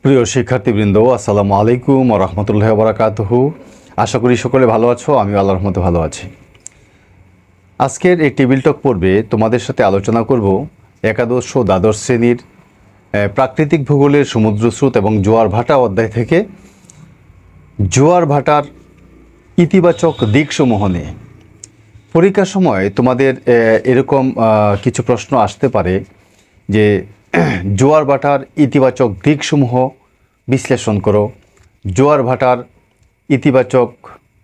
প্রিয় শিক্ষার্থীবৃন্দ, আসসালামু আলাইকুম ওয়া রাহমাতুল্লাহি ওয়া বারাকাতুহু। আশা করি সকলে ভালো আছো। আমি আল্লাহর রহমতে ভালো আছি। আজকের এই টেবিল টক পর্বে তোমাদের সাথে আলোচনা করব একাদশ ও দ্বাদশ শ্রেণীর প্রাকৃতিক ভূগোলের সমুদ্র স্রোত এবং জোয়ার ভাটা অধ্যায় থেকে জোয়ার ভাটার ইতিবাচক দিকসমূহ নিয়ে। পরীক্ষার সময় তোমাদের এরকম কিছু প্রশ্ন আসতে পারে যে জোয়ার ভাটার ইতিবাচক দিকসমূহ বিশ্লেষণ করো, জোয়ার ভাটার ইতিবাচক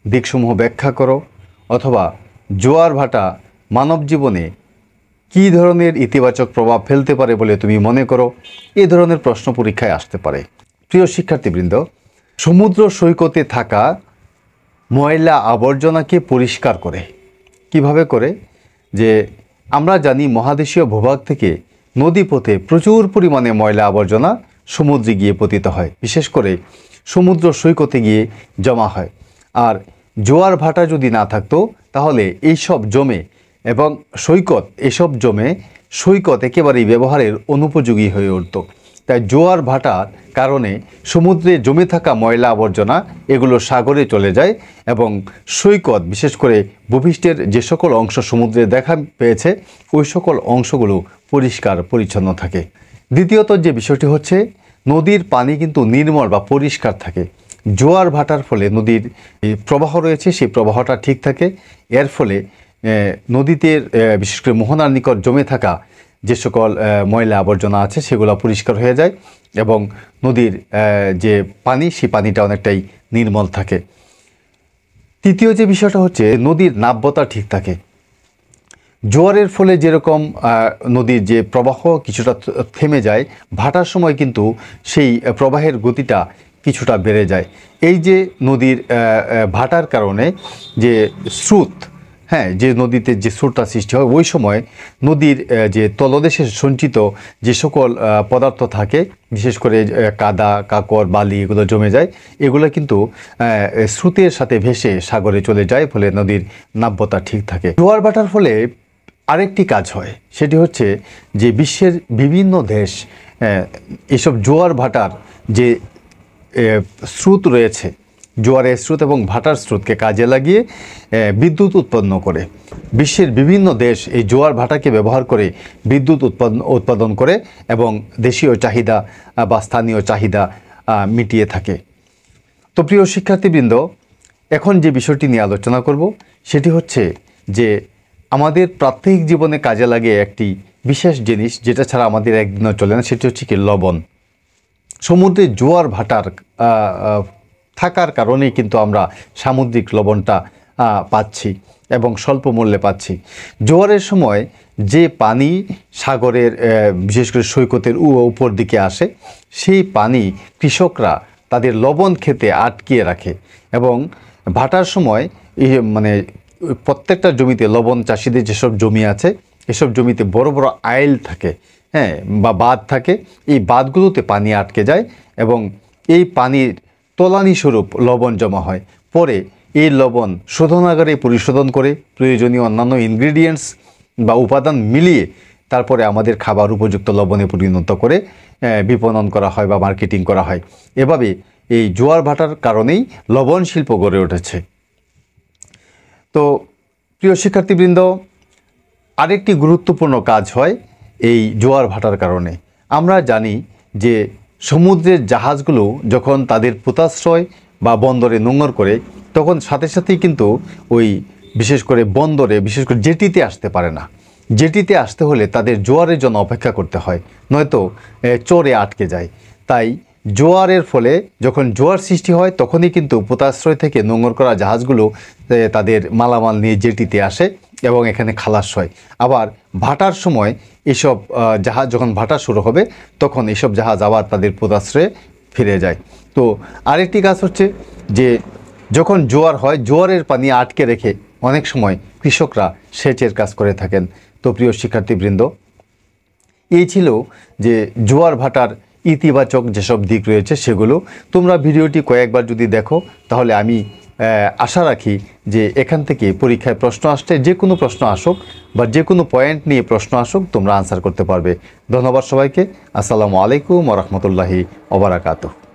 দিকসমূহ ব্যাখ্যা করো, অথবা জোয়ার ভাটা মানব জীবনে কী ধরনের ইতিবাচক প্রভাব ফেলতে পারে বলে তুমি মনে করো। এই ধরনের প্রশ্ন পরীক্ষায় আসতে পারে। প্রিয় শিক্ষার্থীবৃন্দ, সমুদ্র সৈকতে থাকা ময়লা আবর্জনাকে পরিষ্কার করে। কিভাবে করে? যে আমরা জানি মহাদেশীয় ভূভাগ থেকে নদীপথে প্রচুর পরিমাণে ময়লা আবর্জনা সমুদ্রে গিয়ে পতিত হয়, বিশেষ করে সমুদ্র সৈকতে গিয়ে জমা হয়। আর জোয়ার ভাটা যদি না থাকতো তাহলে এইসব জমে এবং এসব জমে সৈকত একেবারেই ব্যবহারের অনুপযোগী হয়ে উঠত। তাই জোয়ার ভাটার কারণে সমুদ্রে জমে থাকা ময়লা আবর্জনা এগুলো সাগরে চলে যায় এবং সৈকত, বিশেষ করে ভূপৃষ্ঠের যে সকল অংশ সমুদ্রে দেখা পেয়েছে ওই সকল অংশগুলো পরিষ্কার পরিচ্ছন্ন থাকে। দ্বিতীয়ত যে বিষয়টি হচ্ছে, নদীর পানি কিন্তু নির্মল বা পরিষ্কার থাকে। জোয়ার ভাটার ফলে নদীর প্রবাহ রয়েছে, সেই প্রবাহটা ঠিক থাকে। এর ফলে নদীতে বিশেষ করে মোহনার নিকট জমে থাকা যে সকল ময়লা আবর্জনা আছে সেগুলো পরিষ্কার হয়ে যায় এবং নদীর যে পানি, সেই পানিটা অনেকটাই নির্মল থাকে। তৃতীয় যে বিষয়টা হচ্ছে, নদীর নাব্যতা ঠিক থাকে। জোয়ারের ফলে যেরকম নদীর যে প্রবাহ কিছুটা থেমে যায়, ভাটার সময় কিন্তু সেই প্রবাহের গতিটা কিছুটা বেড়ে যায়। এই যে নদীর ভাটার কারণে যে স্রোত, যে নদীতে যে স্রোতটা সৃষ্টি হয়, ওই সময় নদীর যে তলদেশে সঞ্চিত যে সকল পদার্থ থাকে, বিশেষ করে কাদা, কাকর, বালি, এগুলো জমে যায়। এগুলো কিন্তু স্রোতের সাথে ভেসে সাগরে চলে যায়, ফলে নদীর নাব্যতা ঠিক থাকে। জোয়ার ভাটার ফলে আরেকটি কাজ হয়, সেটি হচ্ছে যে বিশ্বের বিভিন্ন দেশ এসব জোয়ার ভাটার যে স্রোত রয়েছে, জোয়ারের স্রোত এবং ভাটার স্রোতকে কাজে লাগিয়ে বিদ্যুৎ উৎপন্ন করে। বিশ্বের বিভিন্ন দেশ এই জোয়ার ভাটাকে ব্যবহার করে বিদ্যুৎ উৎপাদন করে এবং দেশীয় চাহিদা বা স্থানীয় চাহিদা মিটিয়ে থাকে। তো প্রিয় শিক্ষার্থীবৃন্দ, এখন যে বিষয়টি নিয়ে আলোচনা করব সেটি হচ্ছে যে আমাদের প্রাত্যহিক জীবনে কাজে লাগে একটি বিশেষ জিনিস, যেটা ছাড়া আমাদের একদিনও চলে না, সেটি হচ্ছে কি লবণ। সমুদ্রে জোয়ার ভাটার থাকার কারণেই কিন্তু আমরা সামুদ্রিক লবণটা পাচ্ছি এবং স্বল্প মূল্যে পাচ্ছি। জোয়ারের সময় যে পানি সাগরের বিশেষ করে সৈকতের উপর দিকে আসে, সেই পানি কৃষকরা তাদের লবণ খেতে আটকিয়ে রাখে এবং ভাটার সময় প্রত্যেকটা জমিতে, লবণ চাষিদের যেসব জমি আছে এসব জমিতে বড় বড় আইল থাকে, বা বাঁধ থাকে। এই বাঁধগুলোতে পানি আটকে যায় এবং এই পানির তলানি স্বরূপ লবণ জমা হয়। পরে এই লবণ শোধনাগারে পরিশোধন করে প্রয়োজনীয় অন্যান্য ইনগ্রিডিয়েন্টস বা উপাদান মিলিয়ে তারপরে আমাদের খাবার উপযুক্ত লবণে পরিণত করে বিপণন করা হয় বা মার্কেটিং করা হয়। এভাবে এই জোয়ার ভাটার কারণেই লবণ শিল্প গড়ে উঠেছে। তো প্রিয় শিক্ষার্থীবৃন্দ, আরেকটি গুরুত্বপূর্ণ কাজ হয় এই জোয়ার ভাটার কারণে। আমরা জানি যে সমুদ্রের জাহাজগুলো যখন তাদের পোতাশ্রয় বা বন্দরে নোঙর করে, তখন সাথে সাথেই কিন্তু ওই বিশেষ করে বন্দরে, বিশেষ করে জেটিতে আসতে পারে না। জেটিতে আসতে হলে তাদের জোয়ারের জন্য অপেক্ষা করতে হয়, নয়তো চরে আটকে যায়। তাই জোয়ারের ফলে যখন জোয়ার সৃষ্টি হয় তখনই কিন্তু পোতাশ্রয় থেকে নোঙর করা জাহাজগুলো তাদের মালামাল নিয়ে জেটিতে আসে এবং এখানে খালাস হয়। আবার ভাটার সময় এসব জাহাজ যখন ভাটা শুরু হবে তখন এসব জাহাজ আবার তাদের পোতাশ্রয়ে ফিরে যায়। তো আরেকটি কাজ হচ্ছে যে যখন জোয়ার হয়, জোয়ারের পানি আটকে রেখে অনেক সময় কৃষকরা সেচের কাজ করে থাকেন। তো প্রিয় শিক্ষার্থীবৃন্দ, এই ছিল যে জোয়ার ভাটার ইতিবাচক যেসব দিক রয়েছে সেগুলো। তোমরা ভিডিওটি কয়েকবার যদি দেখো তাহলে আমি আশা রাখি যে এখান থেকে পরীক্ষায় প্রশ্ন আসছে, যে কোনো প্রশ্ন আসুক বা যে কোনো পয়েন্ট নিয়ে প্রশ্ন আসুক তোমরা আনসার করতে পারবে। ধন্যবাদ সবাইকে। আসসালামু আলাইকুম ওয়া রাহমাতুল্লাহি ওয়া বারাকাতুহু।